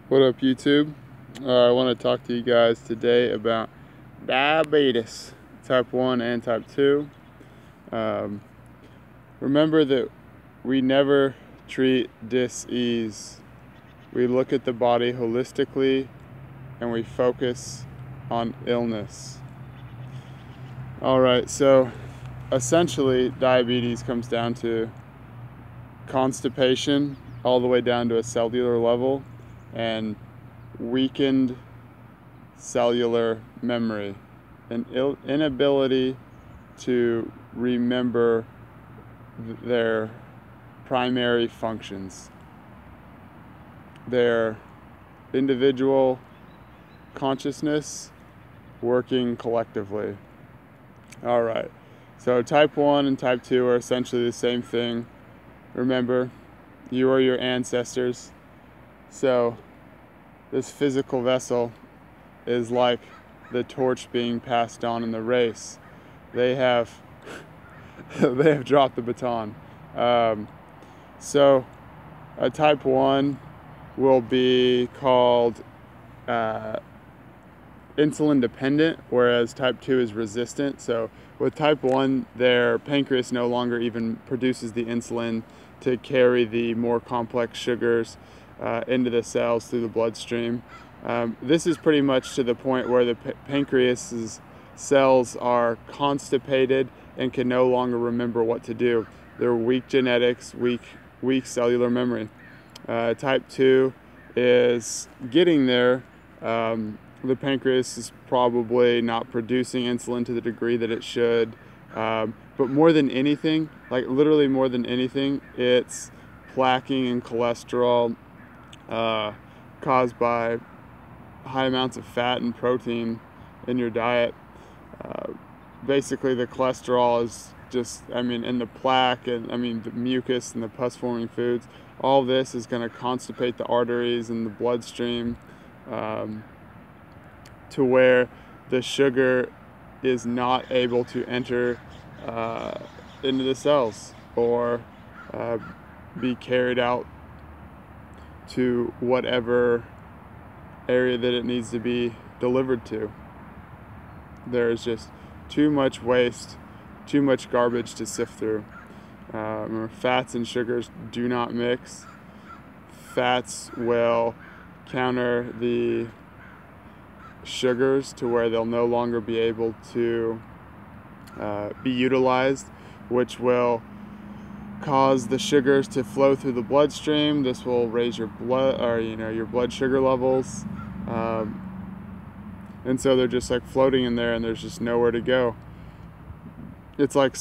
What up, YouTube? I want to talk to you guys today about diabetes, type 1 and type 2. Remember that we never treat dis-ease. We look at the body holistically and we focus on illness. Alright, so essentially diabetes comes down to constipation all the way down to a cellular level and weakened cellular memory, an inability to remember their primary functions, their individual consciousness working collectively. All right, so type 1 and type 2 are essentially the same thing. Remember, you are your ancestors. So this physical vessel is like the torch being passed on in the race. They have dropped the baton. So a type 1 will be called insulin dependent, whereas type 2 is resistant. So with type 1, their pancreas no longer even produces the insulin to carry the more complex sugars into the cells through the bloodstream. This is pretty much to the point where the pancreas's cells are constipated and can no longer remember what to do. They're weak genetics, weak cellular memory. Type 2 is getting there. The pancreas is probably not producing insulin to the degree that it should. But more than anything, like literally more than anything, it's plaquing and cholesterol caused by high amounts of fat and protein in your diet. Basically, the cholesterol is just, and the plaque, and the mucus and the pus-forming foods, all this is going to constipate the arteries and the bloodstream to where the sugar is not able to enter into the cells or be carried out to whatever area that it needs to be delivered to. There's just too much waste, too much garbage to sift through. Fats and sugars do not mix. Fats will counter the sugars to where they'll no longer be able to be utilized, which will cause the sugars to flow through the bloodstream. This will raise your blood, or your blood sugar levels, and so they're just like floating in there, and there's just nowhere to go. It's like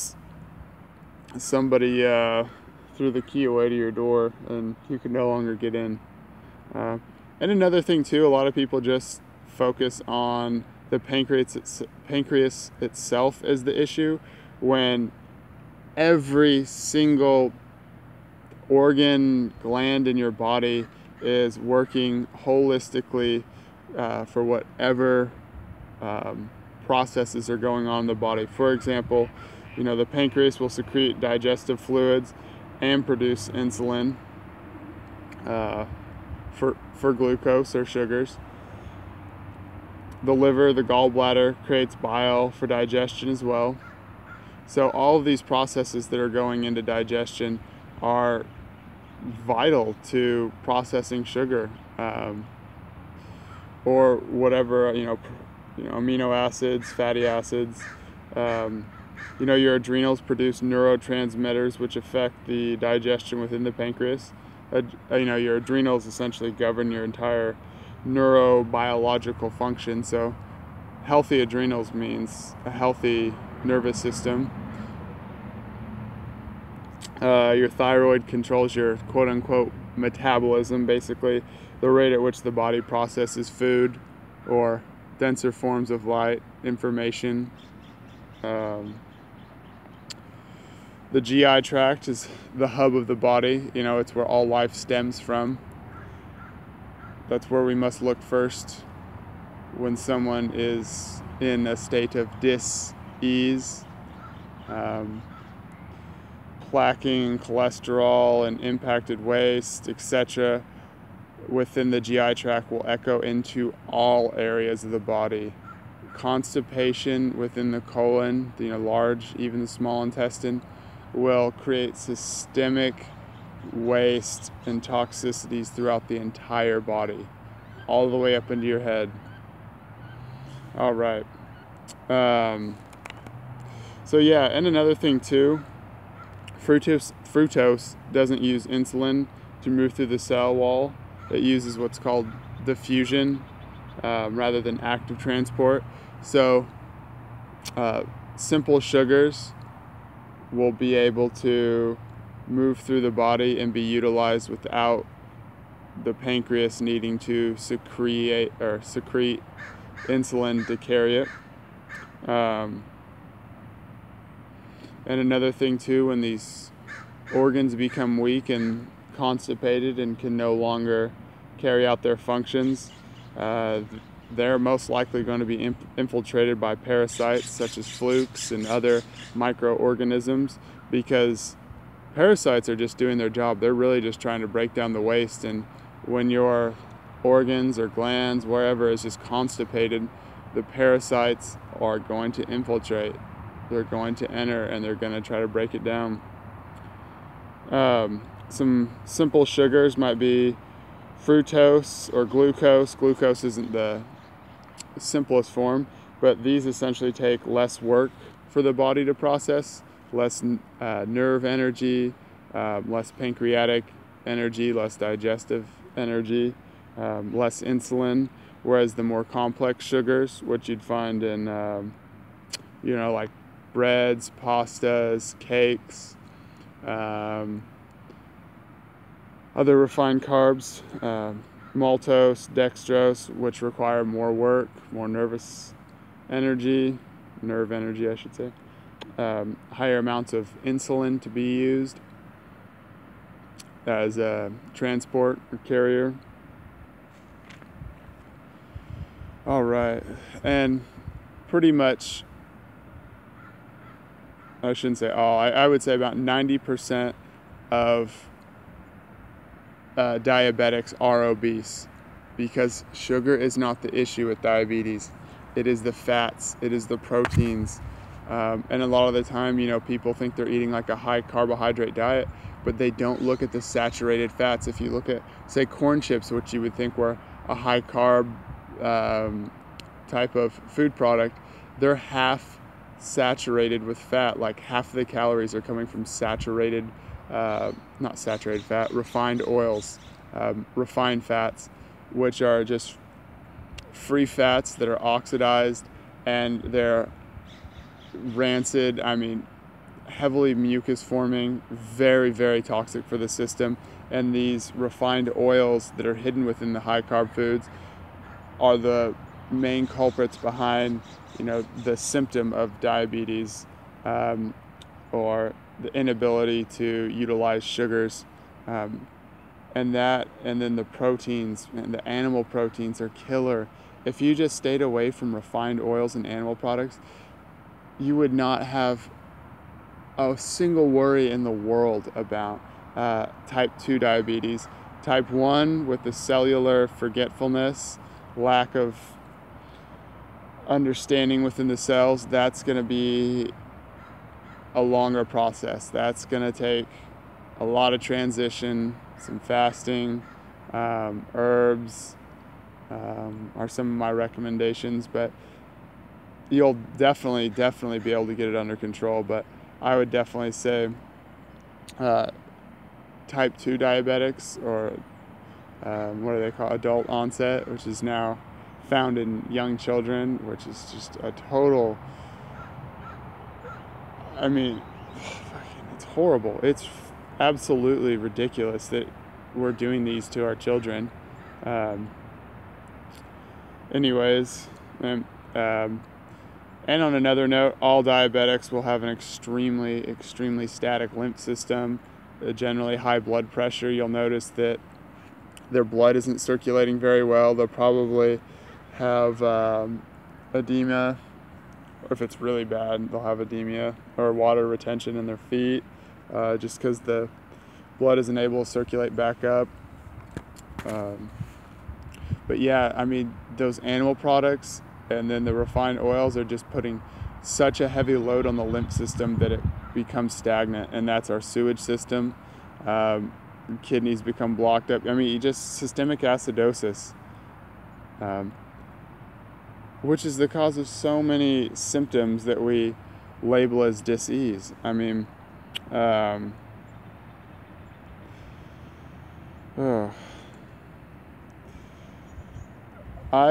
somebody threw the key away to your door, and you can no longer get in. And another thing too, a lot of people just focus on the pancreas itself as the issue, when every single organ, gland in your body is working holistically for whatever processes are going on in the body. For example, the pancreas will secrete digestive fluids and produce insulin for glucose or sugars. The liver, the gallbladder, creates bile for digestion as well. So all of these processes that are going into digestion are vital to processing sugar, or whatever, amino acids, fatty acids. Your adrenals produce neurotransmitters which affect the digestion within the pancreas. Your adrenals essentially govern your entire neurobiological function. So healthy adrenals means a healthy nervous system. Your thyroid controls your quote-unquote metabolism, basically the rate at which the body processes food or denser forms of light, information. The GI tract is the hub of the body. It's where all life stems from. That's where we must look first when someone is in a state of dis-ease. Plaquing, cholesterol, and impacted waste, etc., within the GI tract will echo into all areas of the body. Constipation within the colon, large, even the small intestine, will create systemic waste and toxicities throughout the entire body, all the way up into your head. All right. So yeah, and another thing too, fructose doesn't use insulin to move through the cell wall. It uses what's called diffusion rather than active transport. So simple sugars will be able to move through the body and be utilized without the pancreas needing to secrete insulin to carry it. And another thing too, when these organs become weak and constipated and can no longer carry out their functions, they're most likely going to be infiltrated by parasites such as flukes and other microorganisms, because parasites are just doing their job. They're really just trying to break down the waste, and when your organs or glands, wherever, is just constipated, the parasites are going to infiltrate. They're going to enter and they're going to try to break it down. Some simple sugars might be fructose or glucose. Glucose isn't the simplest form, but these essentially take less work for the body to process, less nerve energy, less pancreatic energy, less digestive energy, less insulin, whereas the more complex sugars, which you'd find in like breads, pastas, cakes, other refined carbs, maltose, dextrose, which require more work, more nerve energy, I should say, higher amounts of insulin to be used as a transport or carrier. All right, and pretty much, I shouldn't say all, I would say about 90% of diabetics are obese, because sugar is not the issue with diabetes. It is the fats, it is the proteins. And a lot of the time, people think they're eating like a high carbohydrate diet, but they don't look at the saturated fats. If you look at, say, corn chips, which you would think were a high carb type of food product, they're half saturated with fat. Like half of the calories are coming from saturated, not saturated fat, refined oils, refined fats, which are just free fats that are oxidized, and they're rancid, heavily mucus forming, very, very toxic for the system. And these refined oils that are hidden within the high carb foods are the main culprits behind the symptom of diabetes, or the inability to utilize sugars, and then the proteins, and the animal proteins are killer. If you just stayed away from refined oils and animal products, you would not have a single worry in the world about type 2 diabetes. Type 1, with the cellular forgetfulness, lack of understanding within the cells, that's going to be a longer process. That's going to take a lot of transition, some fasting, herbs are some of my recommendations, but you'll definitely be able to get it under control. But I would definitely say type 2 diabetics, or what do they call, adult onset, which is now found in young children, which is just a total, it's horrible. It's absolutely ridiculous that we're doing these to our children. Anyways, and on another note, all diabetics will have an extremely static lymph system, generally high blood pressure. You'll notice that their blood isn't circulating very well. They'll probably have edema, or if it's really bad, they'll have edema or water retention in their feet, just because the blood isn't able to circulate back up. But yeah, I mean, those animal products and then the refined oils are just putting such a heavy load on the lymph system that it becomes stagnant, and that's our sewage system. Kidneys become blocked up. I mean, just systemic acidosis, which is the cause of so many symptoms that we label as dis-ease. I mean, I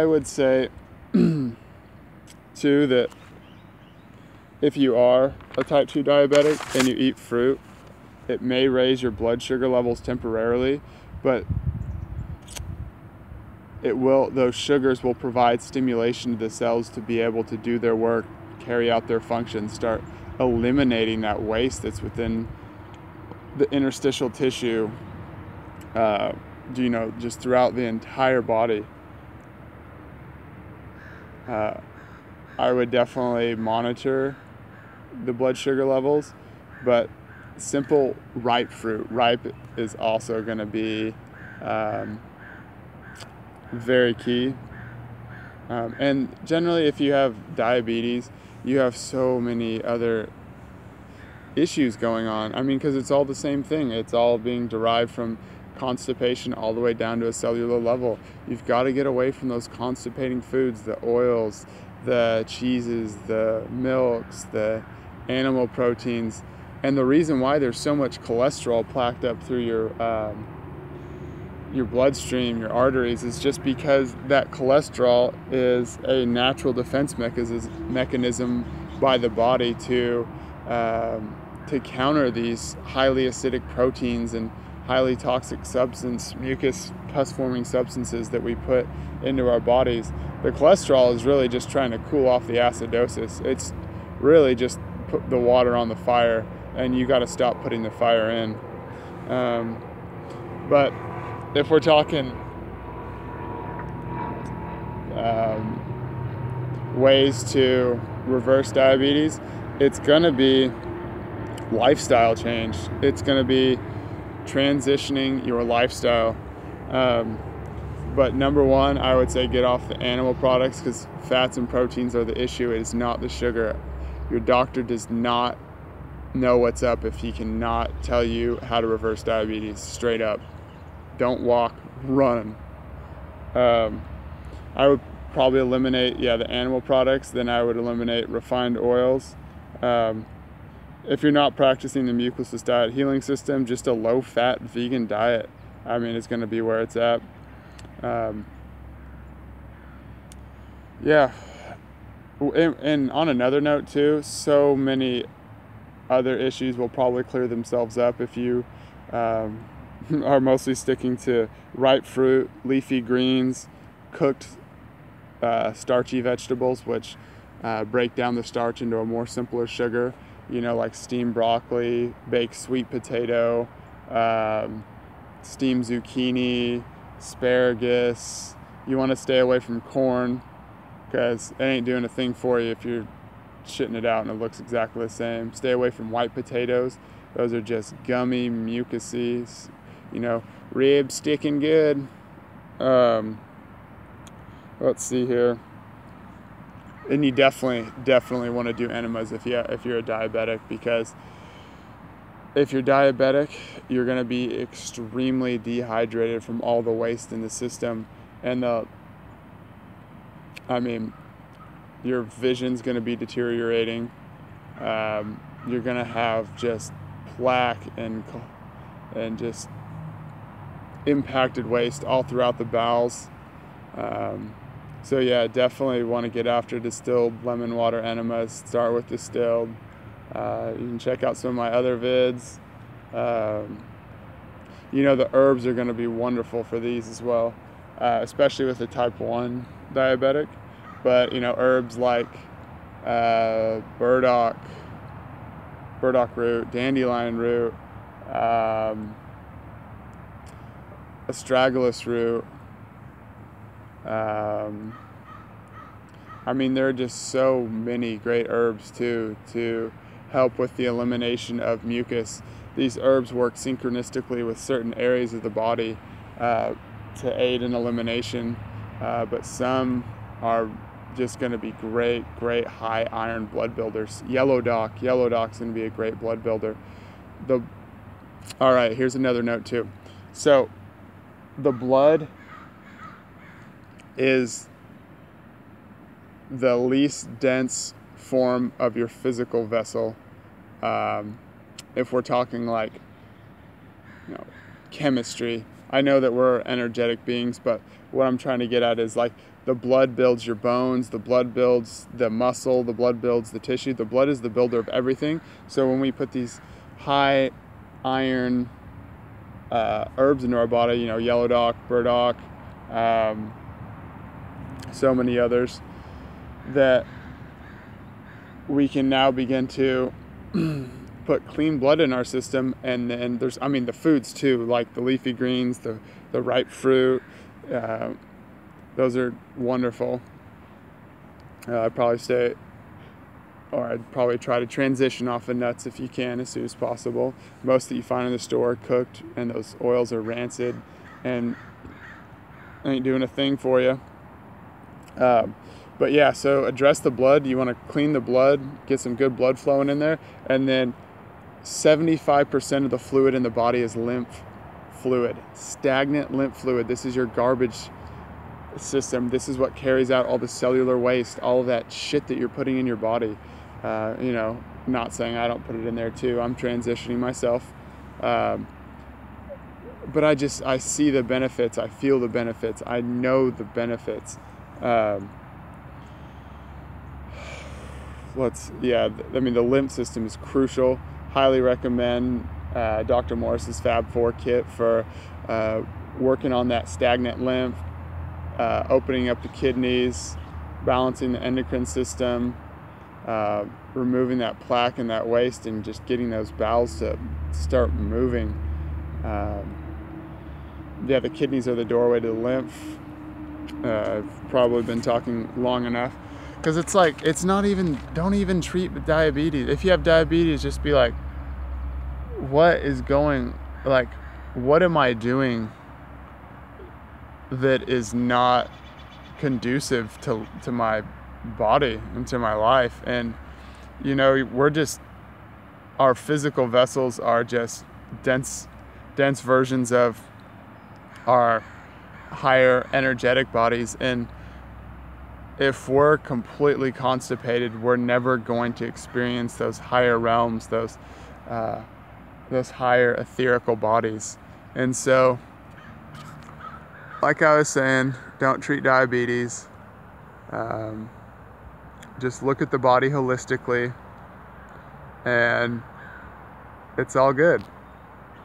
would say too that if you are a type 2 diabetic and you eat fruit, it may raise your blood sugar levels temporarily, but those sugars will provide stimulation to the cells to be able to do their work, carry out their function, start eliminating that waste that's within the interstitial tissue, just throughout the entire body. I would definitely monitor the blood sugar levels, but simple ripe fruit. Ripe is also going to be very key. And generally, if you have diabetes, you have so many other issues going on. I mean, because it's all the same thing. It's all being derived from constipation all the way down to a cellular level. You've got to get away from those constipating foods, the oils, the cheeses, the milks, the animal proteins. And the reason why there's so much cholesterol plaqued up through your bloodstream, your arteries, is just because that cholesterol is a natural defense mechanism by the body to counter these highly acidic proteins and highly toxic mucus pus forming substances that we put into our bodies. The cholesterol is really just trying to cool off the acidosis. It's really just put the water on the fire, and you got to stop putting the fire in. But if we're talking ways to reverse diabetes, it's going to be lifestyle change. It's going to be transitioning your lifestyle. But number one, I would say get off the animal products, because fats and proteins are the issue. It is not the sugar. Your doctor does not know what's up if he cannot tell you how to reverse diabetes straight up. Don't walk, run. I would probably eliminate, the animal products. Then I would eliminate refined oils. If you're not practicing the Mucusless Diet Healing System, just a low-fat vegan diet, I mean, it's going to be where it's at. And on another note too, so many other issues will probably clear themselves up if you are mostly sticking to ripe fruit, leafy greens, cooked starchy vegetables, which break down the starch into a more simpler sugar, like steamed broccoli, baked sweet potato, steamed zucchini, asparagus. You want to stay away from corn, because it ain't doing a thing for you if you're shitting it out and it looks exactly the same. Stay away from white potatoes. Those are just gummy, mucusy, ribs sticking good. Let's see here. And you definitely want to do enemas if you're a diabetic, because if you're diabetic, you're going to be extremely dehydrated from all the waste in the system, and your vision's going to be deteriorating. You're going to have just plaque and just impacted waste all throughout the bowels. So yeah, definitely want to get after distilled lemon water enemas. Start with distilled. You can check out some of my other vids. The herbs are going to be wonderful for these as well, especially with the type 1 diabetic. But herbs like burdock root, dandelion root, astragalus root. There are just so many great herbs too to help with the elimination of mucus. These herbs work synchronistically with certain areas of the body. to aid in elimination, but some are just going to be great high iron blood builders. Yellow doc's going to be a great blood builder. All right, here's another note too. So the blood is the least dense form of your physical vessel. If we're talking like, chemistry, I know that we're energetic beings, but what I'm trying to get at is like the blood builds your bones, the blood builds the muscle, the blood builds the tissue. The blood is the builder of everything. So when we put these high iron herbs into our body, yellow dock, burdock, so many others, that we can now begin to put clean blood in our system. And then there's, the foods too, like the leafy greens, the ripe fruit, those are wonderful. I'd probably try to transition off of nuts if you can, as soon as possible. Most that you find in the store are cooked, and those oils are rancid and ain't doing a thing for you. But yeah, so address the blood. You want to clean the blood, get some good blood flowing in there, and then 75% of the fluid in the body is lymph fluid, stagnant lymph fluid. This is your garbage system. This is what carries out all the cellular waste, all of that shit that you're putting in your body. Not saying I don't put it in there too. I'm transitioning myself. But I see the benefits. I feel the benefits. I know the benefits. The lymph system is crucial. Highly recommend Dr. Morse's Fab 4 kit for working on that stagnant lymph, opening up the kidneys, balancing the endocrine system, removing that plaque and that waste, and just getting those bowels to start moving. The kidneys are the doorway to the lymph. I've probably been talking long enough, because don't even treat diabetes. If you have diabetes, just be like, what am I doing that is not conducive to my body and to my life? And our physical vessels are just dense versions of our higher energetic bodies, and if we're completely constipated, we're never going to experience those higher realms, those higher etherical bodies. And so, like I was saying, don't treat diabetes. Just look at the body holistically, and it's all good.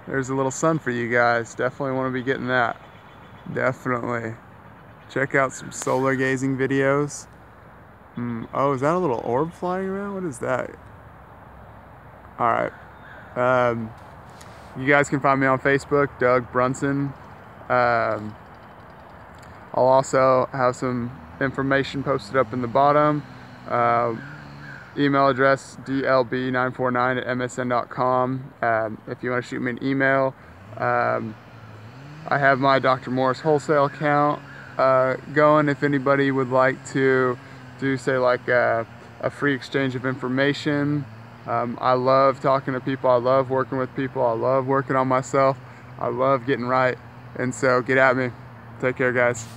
There's a little sun for you guys. Definitely want to be getting that. Definitely. Check out some solar gazing videos. Oh, is that a little orb flying around? What is that? All right. You guys can find me on Facebook, Doug Brunson. I'll also have some information posted up in the bottom. Email address dlb949@msn.com. If you want to shoot me an email. I have my Dr. Morse wholesale account going. If anybody would like to do, say, like a free exchange of information. I love talking to people. I love working with people. I love working on myself. I love getting right. And so get at me. Take care, guys.